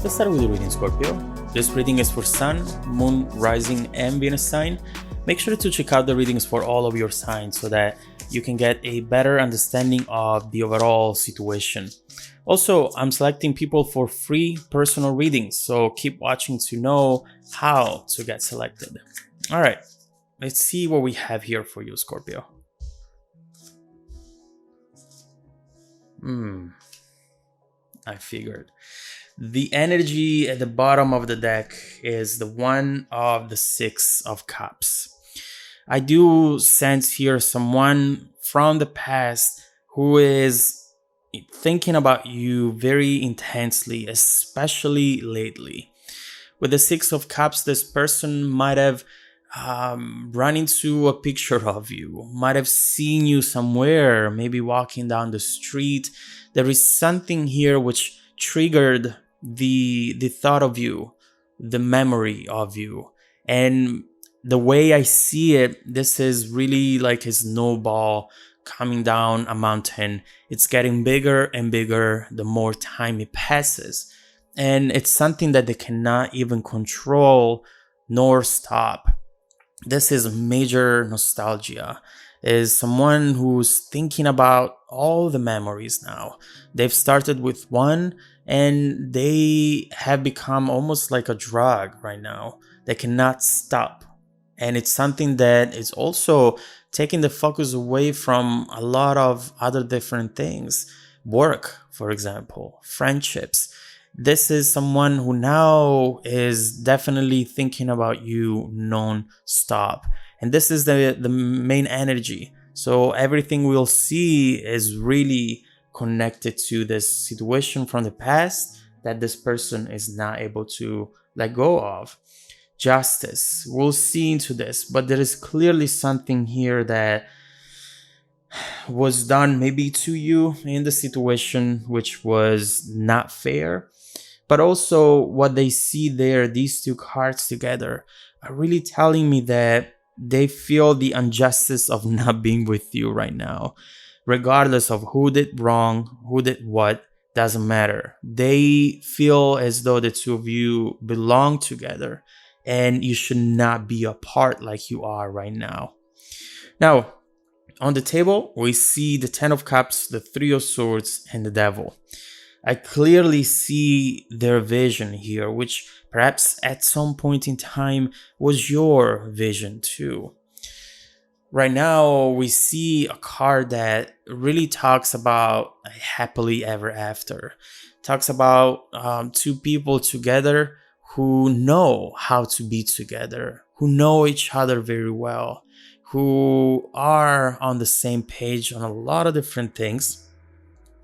Let's start with the reading, Scorpio. This reading is for Sun, Moon, Rising, and Venus sign. Make sure to check out the readings for all of your signs so that you can get a better understanding of the overall situation. Also, I'm selecting people for free personal readings, so keep watching to know how to get selected. All right, let's see what we have here for you, Scorpio. I figured. The energy at the bottom of the deck is the one of the Six of Cups. I do sense here someone from the past who is thinking about you very intensely, especially lately. With the Six of Cups, this person might have run into a picture of you, might have seen you somewhere, maybe walking down the street. There is something here which triggered the thought of you, the memory of you. And the way I see it, this is really like a snowball coming down a mountain. It's getting bigger and bigger the more time it passes. And it's something that they cannot even control nor stop. This is major nostalgia. Is someone who's thinking about all the memories now. They've started with one and they have become almost like a drug right now. They cannot stop. And it's something that is also taking the focus away from a lot of other different things. Work, for example, friendships. This is someone who now is definitely thinking about you non-stop. And this is the main energy. So everything we'll see is really connected to this situation from the past that this person is not able to let go of. Justice, we'll see into this, but there is clearly something here that was done maybe to you in the situation which was not fair. But also what they see there, these two cards together, are really telling me that they feel the injustice of not being with you right now. Regardless of who did wrong, who did what, doesn't matter. They feel as though the two of you belong together and you should not be apart like you are right now. Now, on the table, we see the Ten of Cups, the Three of Swords, and the Devil. I clearly see their vision here, which perhaps at some point in time was your vision too. Right now, we see a card that really talks about a happily ever after. Talks about two people together who know how to be together, who know each other very well, who are on the same page on a lot of different things.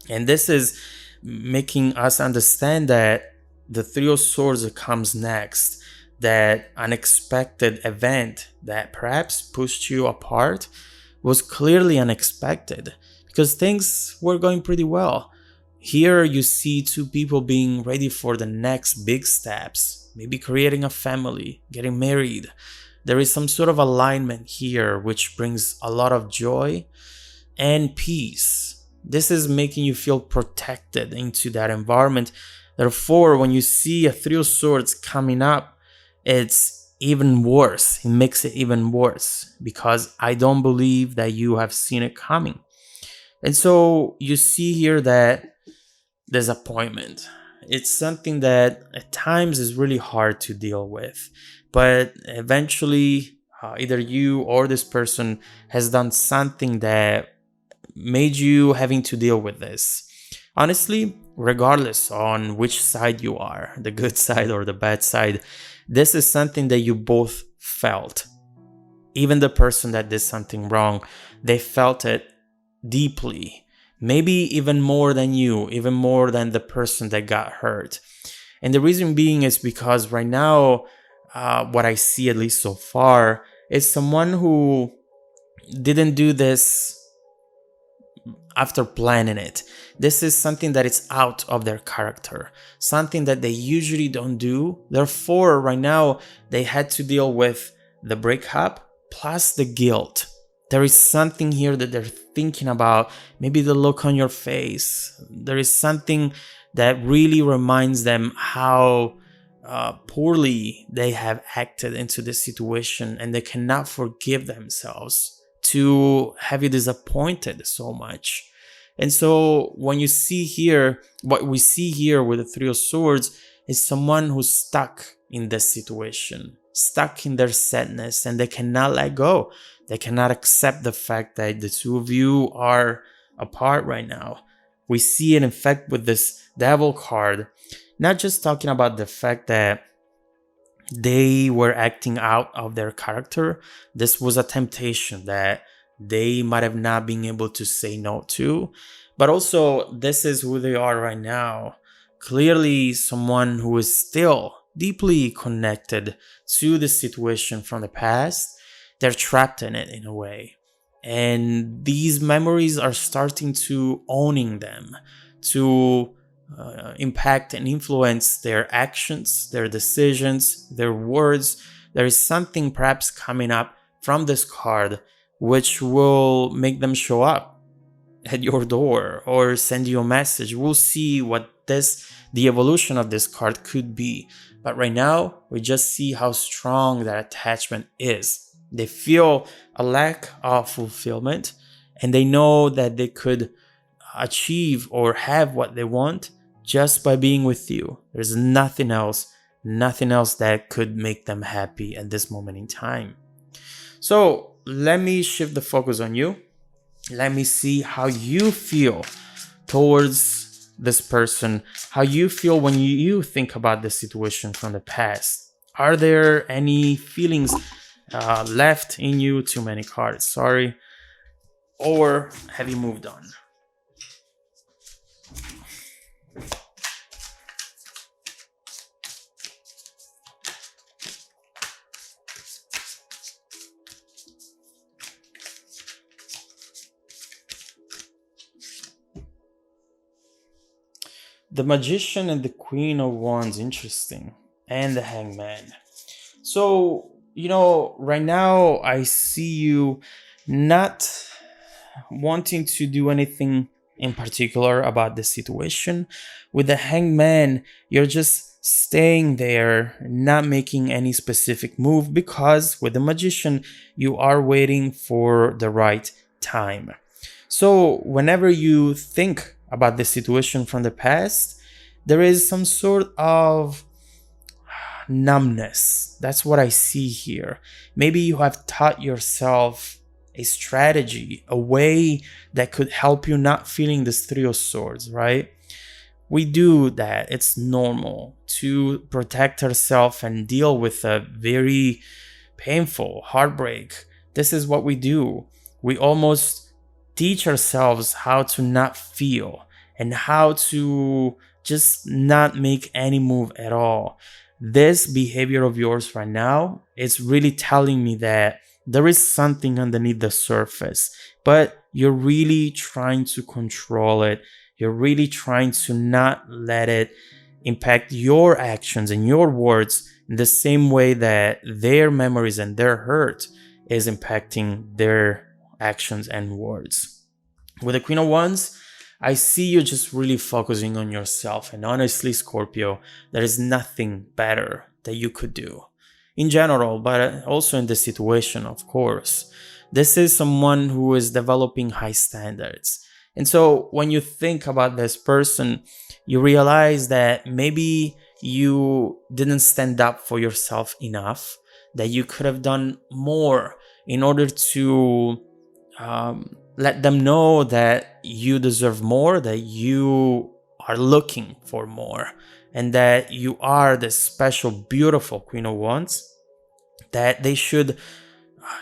And this is making us understand that the Three of Swords comes next. That unexpected event that perhaps pushed you apart was clearly unexpected because things were going pretty well. Here you see two people being ready for the next big steps, maybe creating a family, getting married. There is some sort of alignment here which brings a lot of joy and peace. This is making you feel protected into that environment. Therefore, when you see a Three of Swords coming up, it's even worse. It makes it even worse because I don't believe that you have seen it coming. And so you see here that disappointment. It's something that at times is really hard to deal with. But eventually, either you or this person has done something that made you having to deal with this. Honestly, regardless on which side you are, the good side or the bad side, this is something that you both felt. Even the person that did something wrong, they felt it deeply. Maybe even more than you, even more than the person that got hurt. And the reason being is because right now, what I see at least so far, is someone who didn't do this after planning it. This is something that is out of their character, something that they usually don't do. Therefore, right now, they had to deal with the breakup plus the guilt. There is something here that they're thinking about, maybe the look on your face. There is something that really reminds them how poorly they have acted into this situation, and they cannot forgive themselves to have you disappointed so much. And so when you see here, what we see here with the Three of Swords is someone who's stuck in this situation, stuck in their sadness, and they cannot let go. They cannot accept the fact that the two of you are apart right now. We see it, in fact, with this Devil card, not just talking about the fact that they were acting out of their character. This was a temptation that they might have not been able to say no to, but also this is who they are right now. Clearly someone who is still deeply connected to the situation from the past. They're trapped in it in a way, and these memories are starting to owning them, to impact and influence their actions, their decisions, their words. There is something perhaps coming up from this card which will make them show up at your door or send you a message. We'll see what the evolution of this card could be. But right now, we just see how strong that attachment is. They feel a lack of fulfillment, and they know that they could achieve or have what they want just by being with you. There's nothing else that could make them happy at this moment in time. So let me shift the focus on you. Let me see how you feel towards this person, how you feel when you think about the situation from the past. Are there any feelings left in you? Too many cards, sorry. Or have you moved on? The Magician and the Queen of Wands, interesting. And the Hangman. So, right now I see you not wanting to do anything in particular about the situation. With the Hangman, you're just staying there, not making any specific move, because with the Magician, you are waiting for the right time. So whenever you think about the situation from the past, there is some sort of numbness. That's what I see here. Maybe you have taught yourself a strategy, a way that could help you not feeling this Three of Swords, right? We do that. It's normal to protect ourselves and deal with a very painful heartbreak. This is what we do. We almost teach ourselves how to not feel and how to just not make any move at all. This behavior of yours right now is really telling me that there is something underneath the surface, but you're really trying to control it. You're really trying to not let it impact your actions and your words in the same way that their memories and their hurt is impacting their actions and words. With the Queen of Wands, I see you just really focusing on yourself. And honestly, Scorpio, there is nothing better that you could do in general, but also in this situation, of course. This is someone who is developing high standards. And so when you think about this person, you realize that maybe you didn't stand up for yourself enough, that you could have done more in order to let them know that you deserve more, that you are looking for more, and that you are the special, beautiful Queen of Wands that they should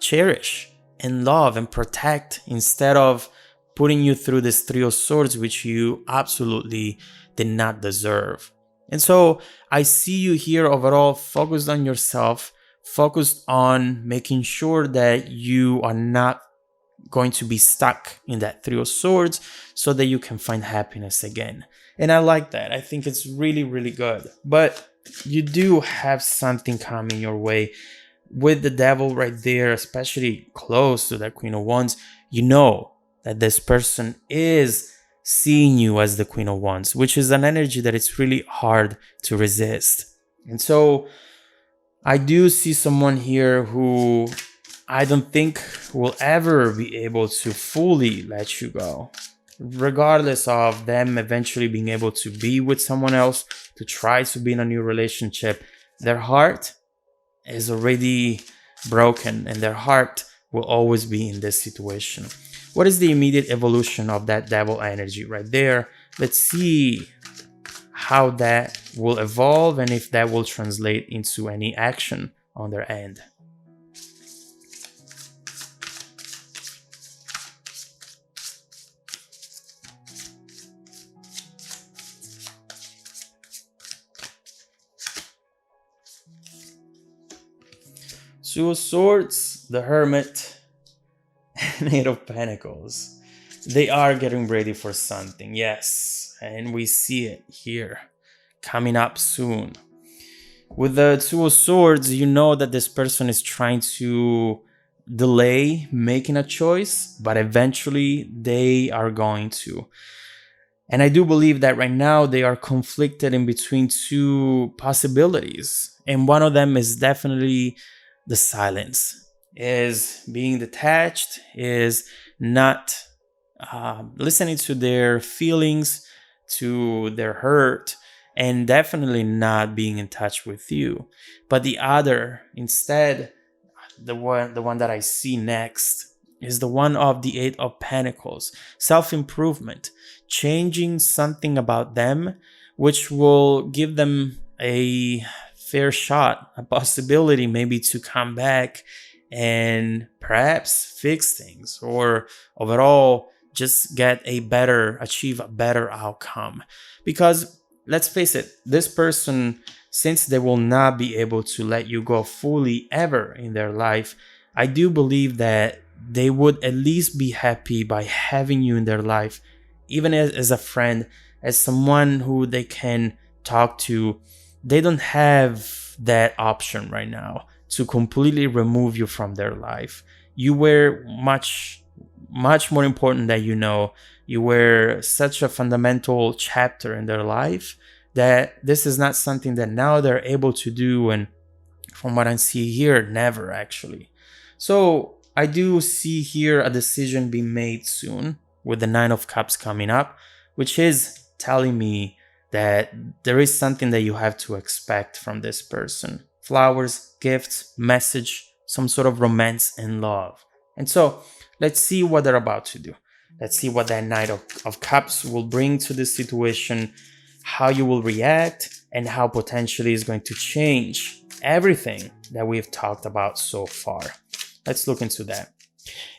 cherish and love and protect, instead of putting you through this Three of Swords, which you absolutely did not deserve. And so I see you here overall focused on yourself, focused on making sure that you are not going to be stuck in that Three of Swords, so that you can find happiness again. And I like that. I think it's really, really good. But you do have something coming your way. With the Devil right there, especially close to that Queen of Wands, you know that this person is seeing you as the Queen of Wands, which is an energy that it's really hard to resist. And so I do see someone here who I don't think will ever be able to fully let you go, regardless of them eventually being able to be with someone else, to try to be in a new relationship. Their heart is already broken, and their heart will always be in this situation. What is the immediate evolution of that devil energy right there? Let's see how that will evolve and if that will translate into any action on their end. Two of Swords, the Hermit, and Eight of Pentacles. They are getting ready for something, yes. And we see it here, coming up soon. With the Two of Swords, you know that this person is trying to delay making a choice, but eventually they are going to. And I do believe that right now they are conflicted in between two possibilities. And one of them is definitely the silence, is being detached, is not listening to their feelings, to their hurt, and definitely not being in touch with you. But the other, instead, the one that I see next is the one of the Eight of Pentacles. Self-improvement, changing something about them, which will give them a fair shot, a possibility maybe to come back and perhaps fix things, or overall just achieve a better outcome. Because let's face it, this person, since they will not be able to let you go fully ever in their life, I do believe that they would at least be happy by having you in their life, even as a friend, as someone who they can talk to. They don't have that option right now to completely remove you from their life. You were much more important that you were such a fundamental chapter in their life that this is not something that now they're able to do. And from what I see here, never actually. So I do see here a decision being made soon with the Nine of Cups coming up, which is telling me that there is something that you have to expect from this person. Flowers, gifts, message, some sort of romance and love. And so let's see what they're about to do. Let's see what that Knight of Cups will bring to this situation, how you will react, and how potentially is going to change everything that we've talked about so far. Let's look into that.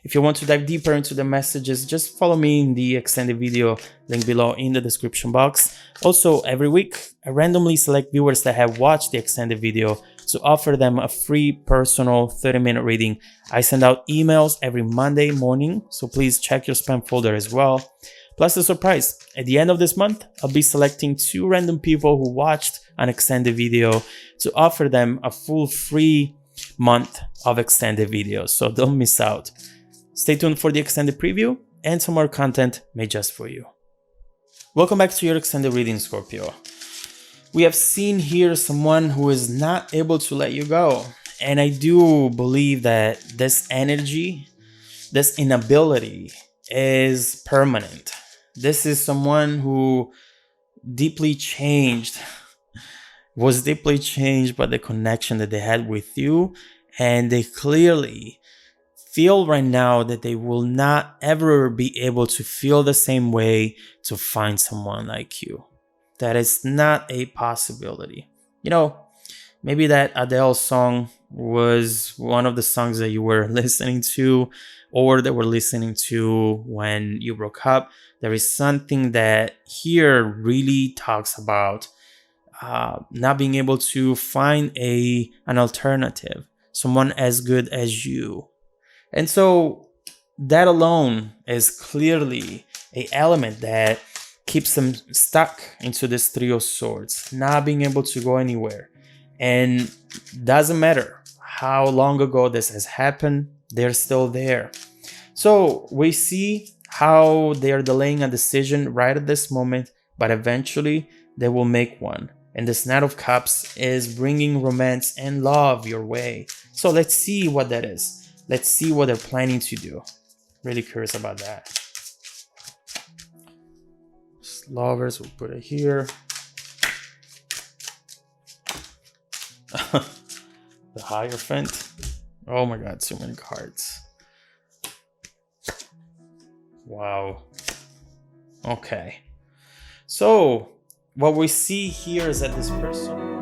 If you want to dive deeper into the messages, just follow me in the extended video link below in the description box. Also, every week, I randomly select viewers that have watched the extended video to offer them a free personal 30-minute reading. I send out emails every Monday morning, so please check your spam folder as well. Plus a surprise, at the end of this month, I'll be selecting 2 random people who watched an extended video to offer them a full free month of extended videos, so don't miss out. Stay tuned for the extended preview and some more content made just for you. Welcome back to your extended reading, Scorpio. We have seen here someone who is not able to let you go, and I do believe that this energy, this inability is permanent. This is someone who was deeply changed by the connection that they had with you, and they clearly feel right now that they will not ever be able to feel the same way to find someone like you. That is not a possibility. Maybe that Adele song was one of the songs that you were listening to, or that were listening to when you broke up. There is something that here really talks about not being able to find an alternative, someone as good as you. And so that alone is clearly an element that keeps them stuck into this Three of Swords, not being able to go anywhere. And doesn't matter how long ago this has happened, they're still there. So we see how they are delaying a decision right at this moment, but eventually they will make one. And this Knight of Cups is bringing romance and love your way. So let's see what that is. Let's see what they're planning to do. Really curious about that. Lovers, we'll put it here. The Hierophant. Oh my god, so many cards. Wow. Okay. So, what we see here is that this person